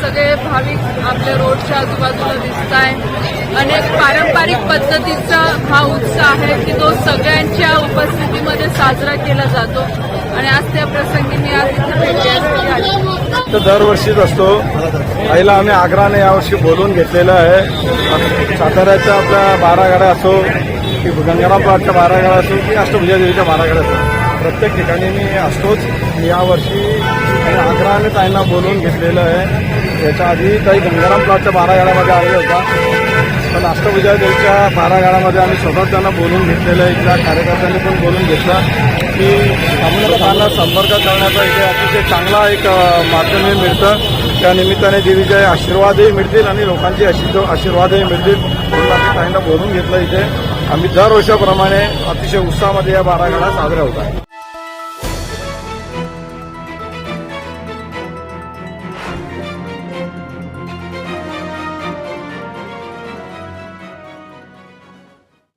सगळे भाविक आपल्या रोडच्या आजूबाजूला दिसत आहे। अनेक पारंपरिक पद्धतीचा हा उत्सव आहे की तो सगळ्यांच्या उपस्थितीमध्ये साजरा केला जातो आणि आज त्या प्रसंगी मी आज इथे भेट द्यायसाठी आली। तर दरवर्षीच असतो। आईला आम्ही आग्रहाने यावर्षी बोलवून घेतलेलं आहे। साताऱ्याच्या आपल्या 12 गाड्या असो की गंगाराम प्लॉटच्या 12 गाड्या असो की अष्टभुजा देवीच्या 12 गाड्या असो, प्रत्येक ठिकाणी मी असतोच। यावर्षी आग्रहाने ताईंना बोलवून घेतलेलं आहे। याच्या आधी ताई गंगाराम प्लॉटच्या 12 गाड्यामध्ये आलेला होता, पण अष्टभुजा देवीच्या 12 गाड्यामध्ये आम्ही स्वतः त्यांना बोलवून घेतलेलं आहे। इथल्या कार्यकर्त्यांनी पण बोलून घेतलं की लोकांना संपर्क करण्याचा इथे अतिशय चांगला एक माध्यम मिळतं। त्या निमित्ताने देवीचे आशीर्वादही मिळतील आणि लोकांचे आशीर्वादही मिळतील म्हणून आम्ही ताईंना बोलवून घेतलं। इथे आम्ही दर वर्षाप्रमाणे अतिशय उत्साहामध्ये या 12 गाड्या साजऱ्या होतात।